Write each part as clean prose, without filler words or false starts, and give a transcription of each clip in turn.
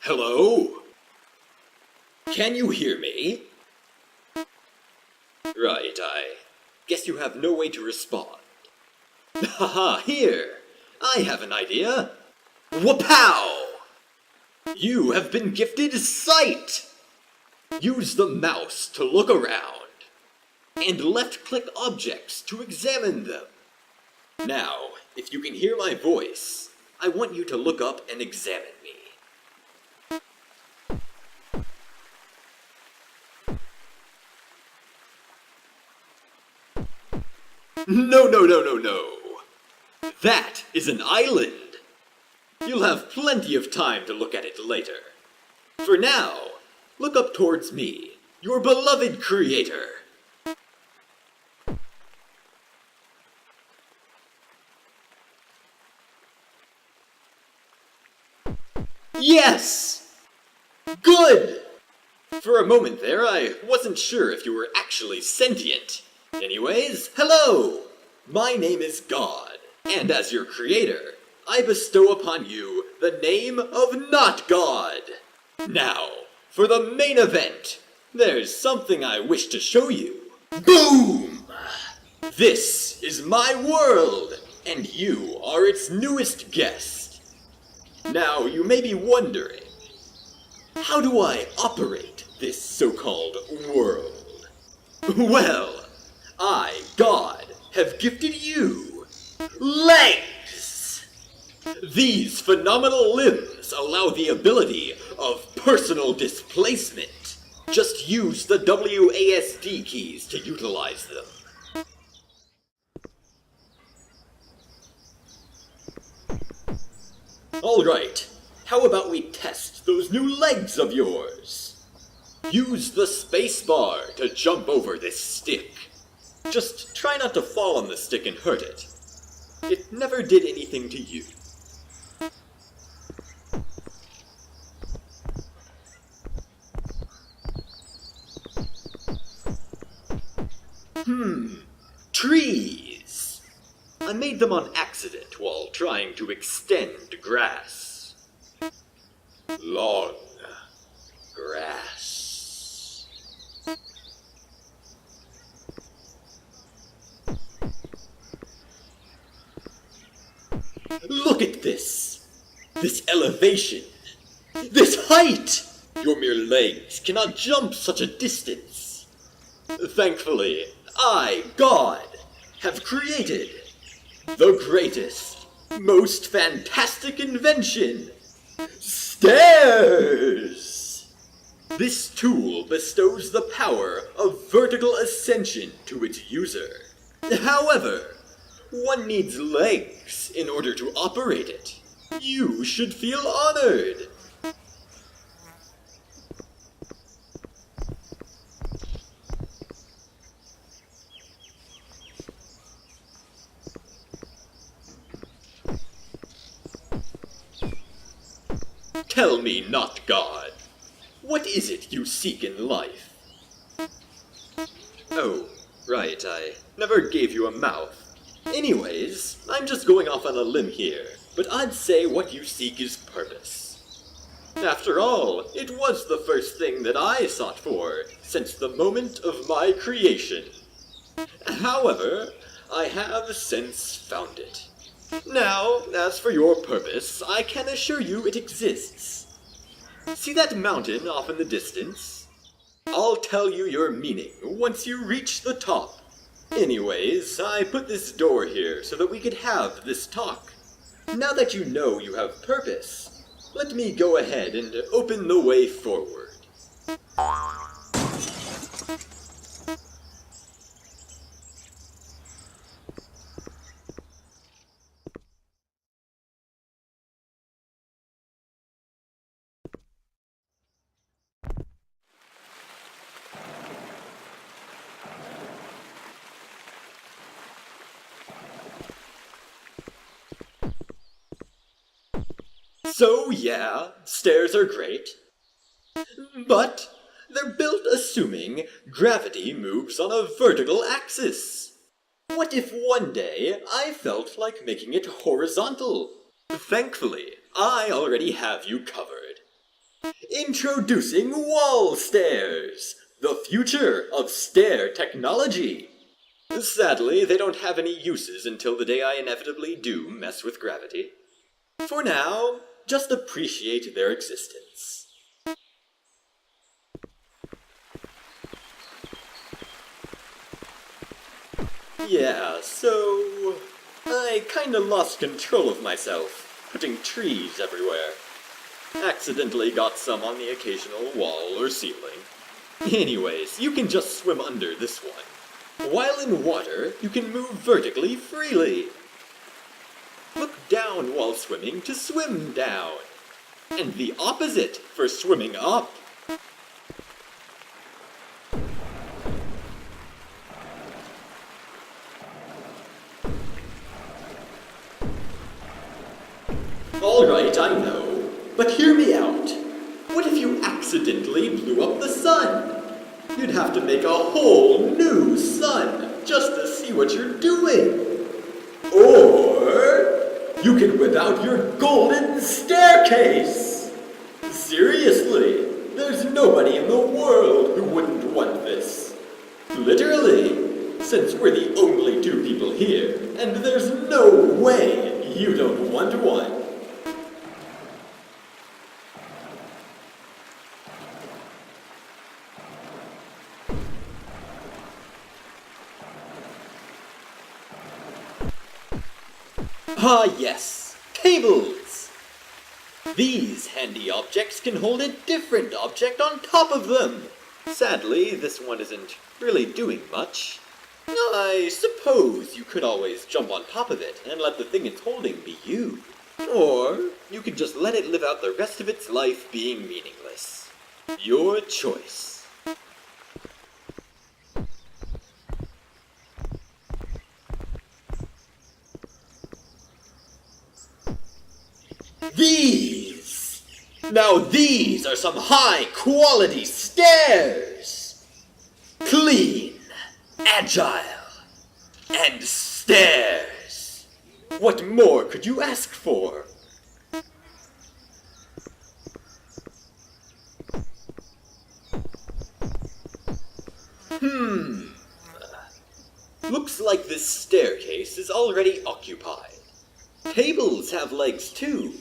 Hello? Can you hear me? Right, I guess you have no way to respond. Haha, here! I have an idea! Wapow! You have been gifted sight! Use the mouse to look around, and left-click objects to examine them. Now, if you can hear my voice, I want you to look up and examine me. No. That is an island. You'll have plenty of time to look at it later. For now, look up towards me, your beloved creator. Yes! Good! For a moment there, I wasn't sure if you were actually sentient. Anyways, hello! My name is God, and as your creator, I bestow upon you the name of Not God. Now, for the main event, there's something I wish to show you. Boom! This is my world, and you are its newest guest. Now, you may be wondering, how do I operate this so-called world? Well, I, God, have gifted you legs! These phenomenal limbs allow the ability of personal displacement. Just use the WASD keys to utilize them. Alright, how about we test those new legs of yours? Use the spacebar to jump over this stick. Just try not to fall on the stick and hurt it. It never did anything to you. Trees! I made them on accident while trying to extend grass. Long grass. Look at this! This elevation! This height! Your mere legs cannot jump such a distance. Thankfully, I, God, have created the greatest, most fantastic invention, stairs! This tool bestows the power of vertical ascension to its user. However, one needs legs in order to operate it. You should feel honored. Tell me, Not God, what is it you seek in life? Oh, right, I never gave you a mouth. Anyways, I'm just going off on a limb here, but I'd say what you seek is purpose. After all, it was the first thing that I sought for since the moment of my creation. However, I have since found it. Now, as for your purpose, I can assure you it exists. See that mountain off in the distance? I'll tell you your meaning once you reach the top. Anyways, I put this door here so that we could have this talk. Now that you know you have purpose, let me go ahead and open the way forward. So yeah, stairs are great, but they're built assuming gravity moves on a vertical axis. What if one day I felt like making it horizontal? Thankfully, I already have you covered. Introducing wall stairs, the future of stair technology. Sadly, they don't have any uses until the day I inevitably do mess with gravity. For now, just appreciate their existence. Yeah, so I kinda lost control of myself, putting trees everywhere. Accidentally got some on the occasional wall or ceiling. Anyways, you can just swim under this one. While in water, you can move vertically freely. Look down while swimming to swim down. And the opposite for swimming up. Alright, I know. But hear me out. What if you accidentally blew up the sun? You'd have to make a whole new sun just to see what you're doing. Or you can whip out your golden staircase. Seriously, there's nobody in the world who wouldn't want this. Literally, since we're the only two people here, and there's no way you don't want one. Ah yes, tables! These handy objects can hold a different object on top of them. Sadly, this one isn't really doing much. I suppose you could always jump on top of it and let the thing it's holding be you. Or you could just let it live out the rest of its life being meaningless. Your choice. These! Now these are some high-quality stairs! Clean, agile, and stairs! What more could you ask for? Looks like this staircase is already occupied. Tables have legs too,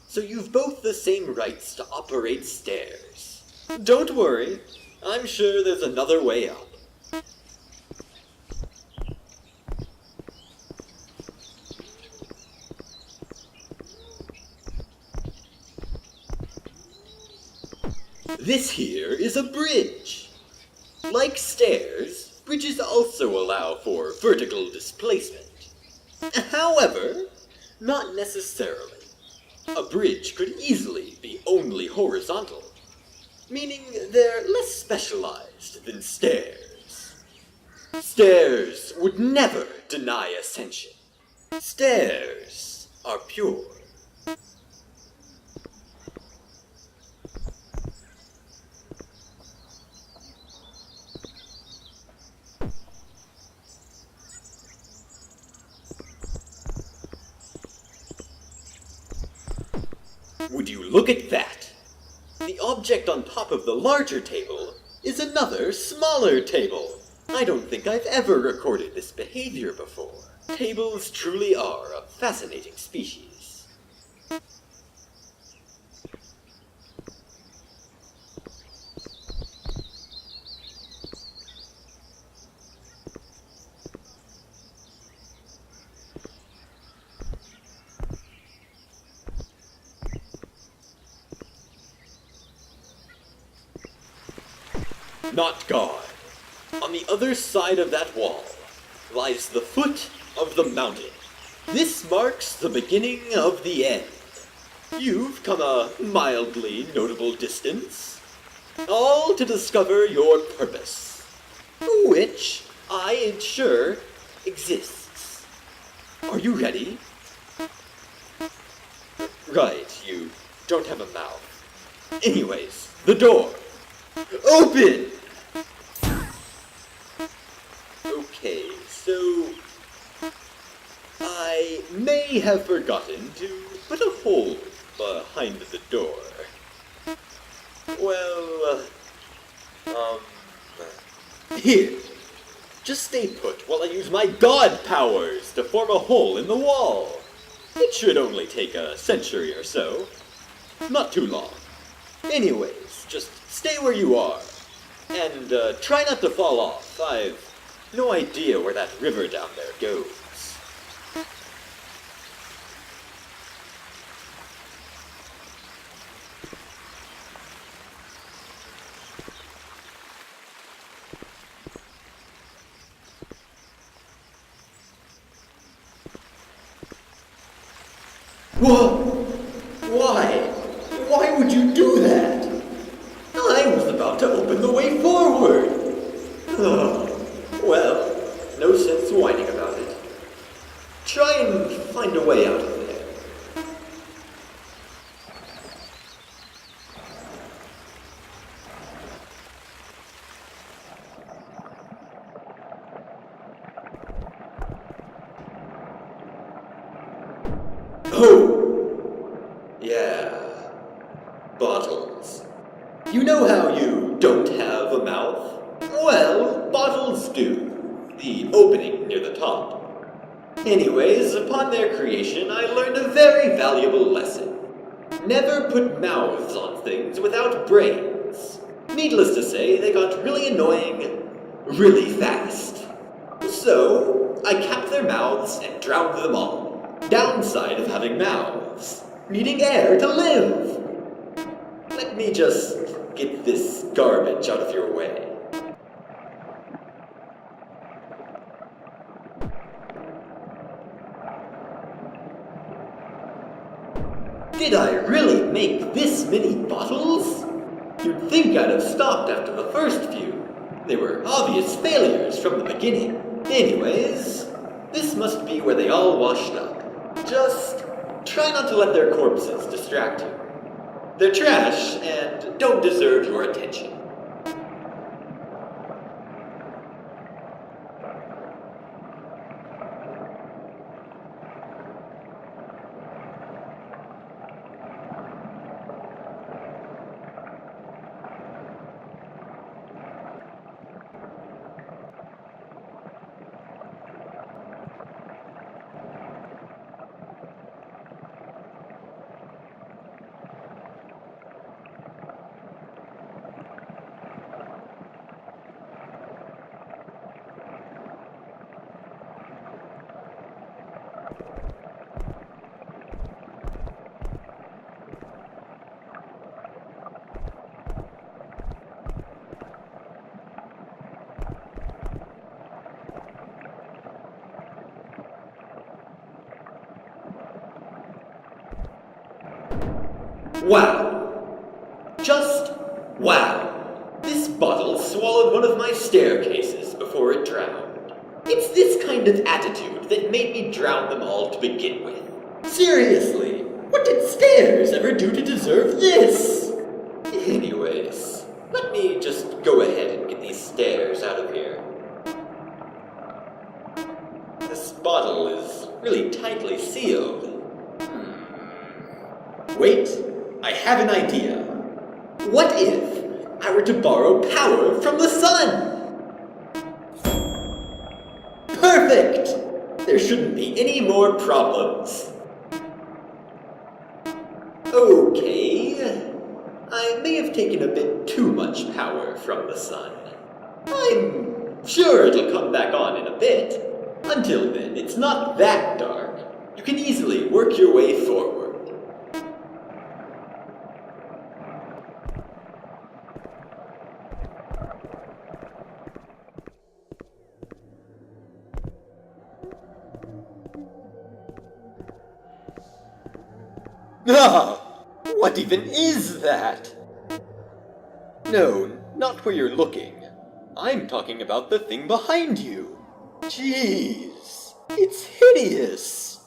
so you've both the same rights to operate stairs. Don't worry, I'm sure there's another way up. This here is a bridge. Like stairs, bridges also allow for vertical displacement. However, not necessarily. A bridge could easily be only horizontal, meaning they're less specialized than stairs. Stairs would never deny ascension. Stairs are pure. Would you look at that? The object on top of the larger table is another smaller table. I don't think I've ever recorded this behavior before. Tables truly are a fascinating species. Not God. On the other side of that wall lies the foot of the mountain. This marks the beginning of the end. You've come a mildly notable distance, all to discover your purpose, which I ensure exists. Are you ready? Right, you don't have a mouth. Anyways, the door. Open! Okay, so I may have forgotten to put a hole behind the door. Well, um, here. Just stay put while I use my god powers to form a hole in the wall. It should only take a century or so. Not too long. Anyways, just stay where you are. And try not to fall off. I've no idea where that river down there goes. What? Why? Why would you do that? I was about to open the way forward. Well, no sense whining about it. Try and find a way out of there. Oh! Yeah. Bottles. You know how you don't have a mouth? Well, bottles do. The opening near the top. Anyways, upon their creation, I learned a very valuable lesson. Never put mouths on things without brains. Needless to say, they got really annoying really fast. So, I capped their mouths and drowned them all. Downside of having mouths: needing air to live. Let me just get this garbage out of your way. Did I really make this many bottles? You'd think I'd have stopped after the first few. They were obvious failures from the beginning. Anyways, this must be where they all washed up. Just try not to let their corpses distract you. They're trash and don't deserve your attention. Wow. Just wow. This bottle swallowed one of my staircases before it drowned. It's this kind of attitude that made me drown them all to begin with. Seriously, what did stairs ever do to deserve this? Anyways, let me just go ahead and get these stairs out of here. This bottle is really tightly sealed. Wait, I have an idea. What if I were to borrow power from the sun? Perfect! There shouldn't be any more problems. Okay, I may have taken a bit too much power from the sun. I'm sure it'll come back on in a bit. Until then, it's not that dark. You can easily work your way forward. Ah! What even is that? No, not where you're looking. I'm talking about the thing behind you. Jeez, it's hideous.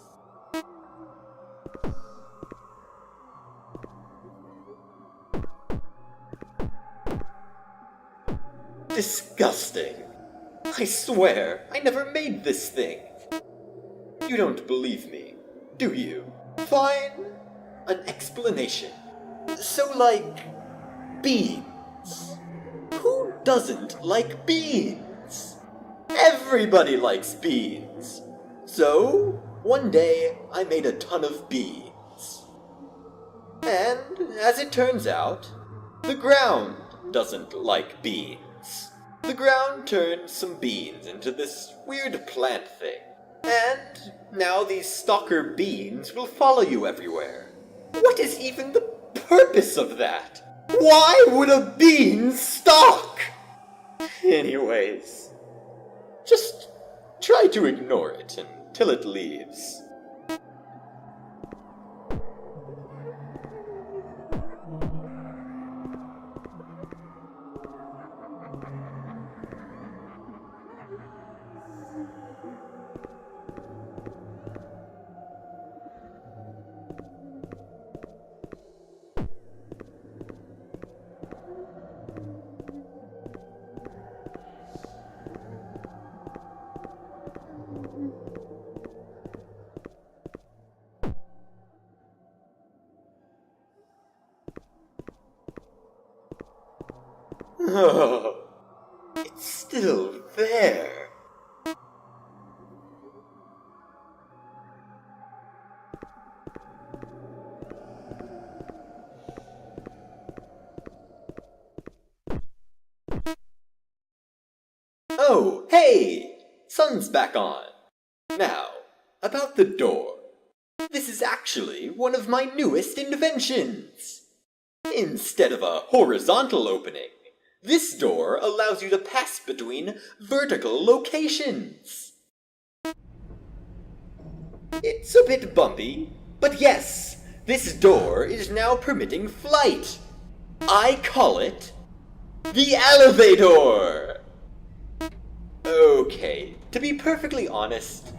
Disgusting. I swear, I never made this thing. You don't believe me, do you? Fine. An explanation. So, like, beans. Who doesn't like beans? Everybody likes beans. So, one day, I made a ton of beans. And, as it turns out, the ground doesn't like beans. The ground turned some beans into this weird plant thing. And now these stalker beans will follow you everywhere. What is even the purpose of that? Why would a bean stalk? Anyways, just try to ignore it until it leaves. Oh, it's still there. Oh, hey! Sun's back on. Now, about the door. This is actually one of my newest inventions. Instead of a horizontal opening, this door allows you to pass between vertical locations. It's a bit bumpy, but yes, this door is now permitting flight. I call it the elevator. Okay, to be perfectly honest,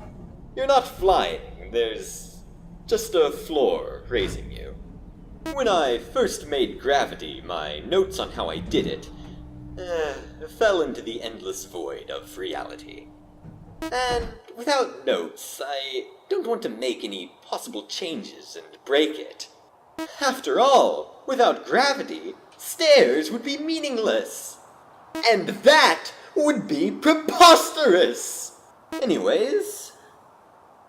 you're not flying. There's just a floor raising you. When I first made gravity, my notes on how I did it fell into the endless void of reality. And without notes, I don't want to make any possible changes and break it. After all, without gravity, stairs would be meaningless. And that would be preposterous! Anyways,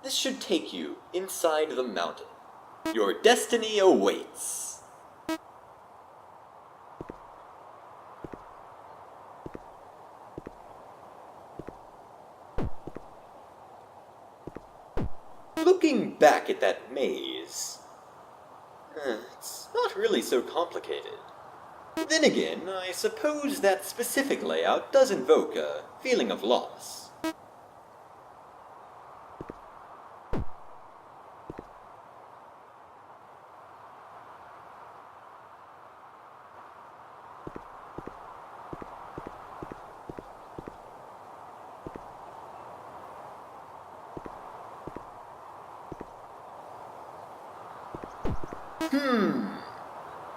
this should take you inside the mountain. Your destiny awaits. Looking back at that maze, it's not really so complicated. Then again, I suppose that specific layout does invoke a feeling of loss.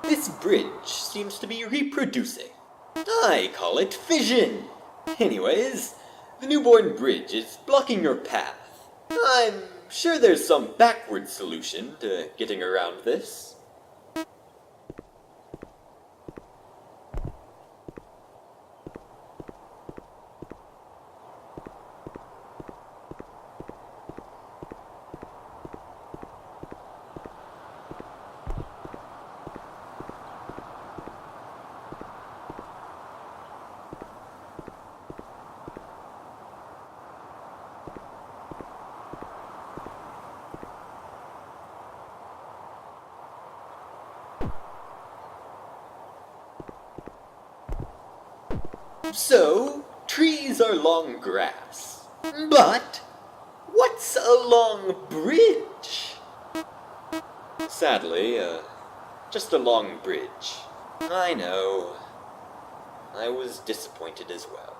This bridge seems to be reproducing. I call it fission. Anyways, the newborn bridge is blocking your path. I'm sure there's some backward solution to getting around this. So, trees are long grass. But, what's a long bridge? Sadly, just a long bridge. I know. I was disappointed as well.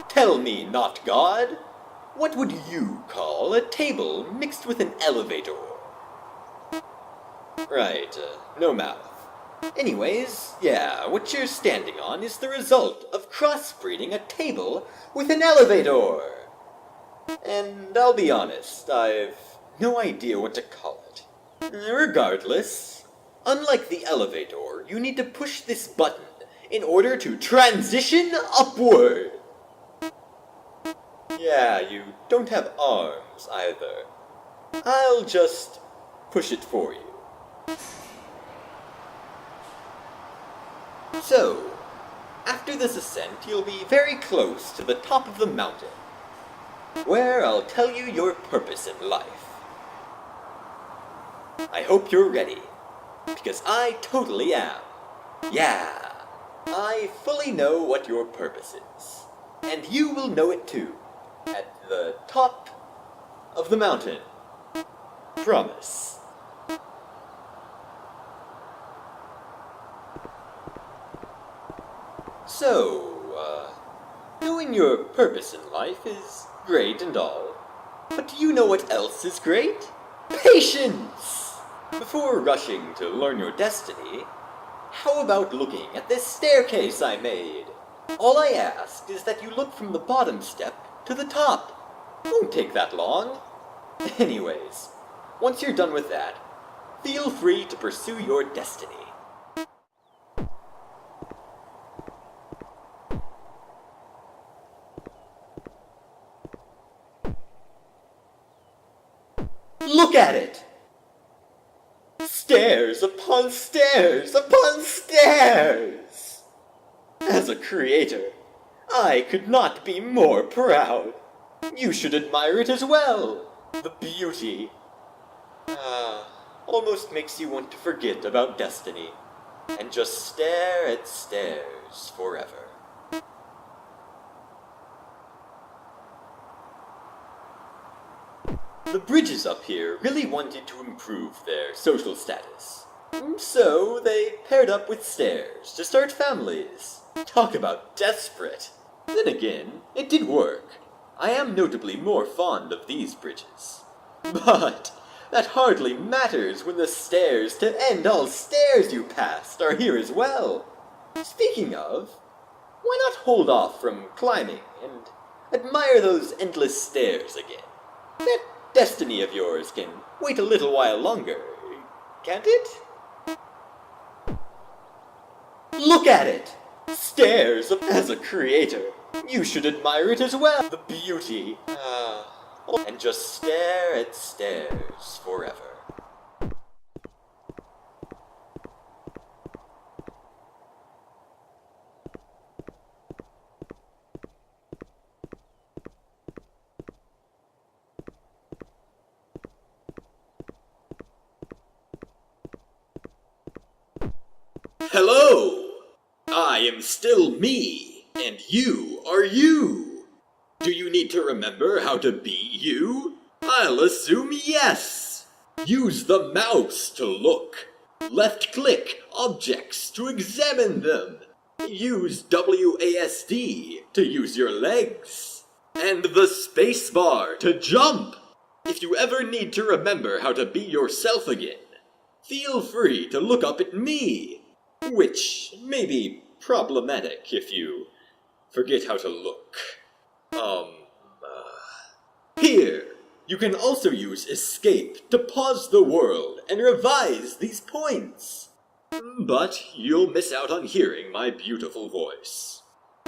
Tell me, not God. What would you call a table mixed with an elevator? Right, no mouth. Anyways, yeah, what you're standing on is the result of crossbreeding a table with an elevator. And I'll be honest, I've no idea what to call it. Regardless, unlike the elevator, you need to push this button in order to transition upward. Yeah, you don't have arms either. I'll just push it for you. So, after this ascent, you'll be very close to the top of the mountain, where I'll tell you your purpose in life. I hope you're ready, because I totally am. Yeah, I fully know what your purpose is, and you will know it too, at the top of the mountain. Promise. So, knowing your purpose in life is great and all, but do you know what else is great? Patience! Before rushing to learn your destiny, how about looking at this staircase I made? All I ask is that you look from the bottom step to the top. Won't take that long. Anyways, once you're done with that, feel free to pursue your destiny. Look at it! Stairs upon stairs upon stairs! As a creator, I could not be more proud. You should admire it as well. The beauty. Almost makes you want to forget about destiny and just stare at stairs forever. The bridges up here really wanted to improve their social status. So they paired up with stairs to start families. Talk about desperate. Then again, it did work. I am notably more fond of these bridges. But that hardly matters when the stairs to end all stairs you passed are here as well. Speaking of, why not hold off from climbing and admire those endless stairs again? That destiny of yours can wait a little while longer, can't it? Look at it! Stairs as a creator. You should admire it as well. The beauty. And just stare at stairs forever. Hello! I am still me, and you are you. Do you need to remember how to be you? I'll assume yes. Use the mouse to look. Left-click objects to examine them. Use WASD to use your legs. And the spacebar to jump. If you ever need to remember how to be yourself again, feel free to look up at me. Which may be problematic if you forget how to look. Here, you can also use escape to pause the world and revise these points. But you'll miss out on hearing my beautiful voice.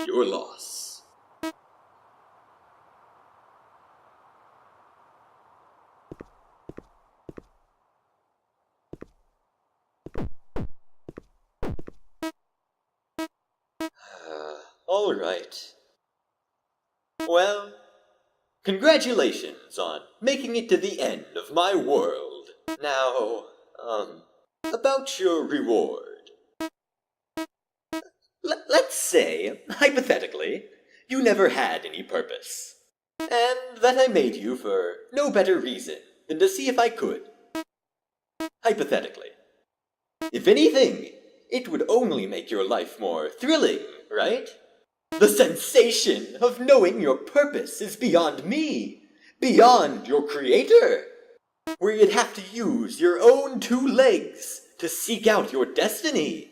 Your loss. All right. Well, congratulations on making it to the end of my world. Now, about your reward. Let's say, hypothetically, you never had any purpose, and that I made you for no better reason than to see if I could. Hypothetically. If anything, it would only make your life more thrilling, right? The sensation of knowing your purpose is beyond me, beyond your creator, where you'd have to use your own 2 legs to seek out your destiny.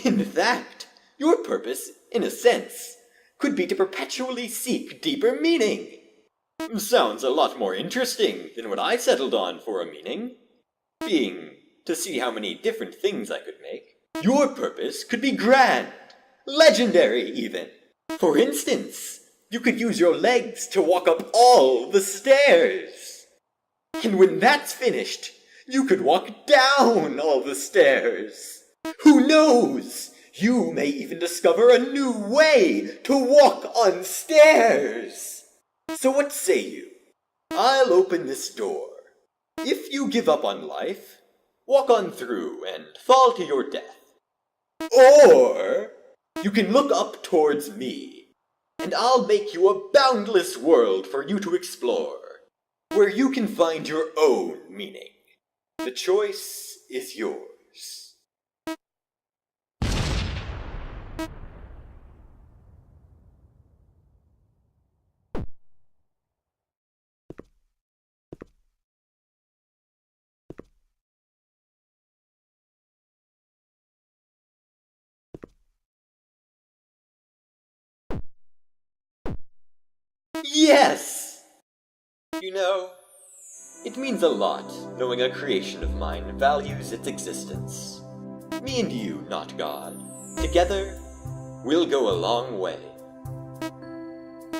In fact, your purpose, in a sense, could be to perpetually seek deeper meaning. Sounds a lot more interesting than what I settled on for a meaning, being to see how many different things I could make. Your purpose could be grand, legendary even. For instance, you could use your legs to walk up all the stairs. And when that's finished, you could walk down all the stairs. Who knows? You may even discover a new way to walk on stairs. So what say you? I'll open this door. If you give up on life, walk on through and fall to your death. Or you can look up towards me, and I'll make you a boundless world for you to explore, where you can find your own meaning. The choice is yours. Yes! You know, it means a lot knowing a creation of mine values its existence. Me and you, not God. Together, we'll go a long way.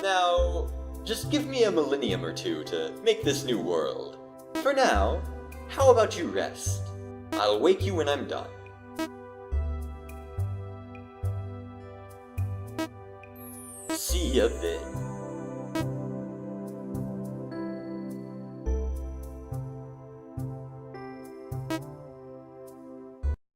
Now, just give me a millennium or two to make this new world. For now, how about you rest? I'll wake you when I'm done. See ya then.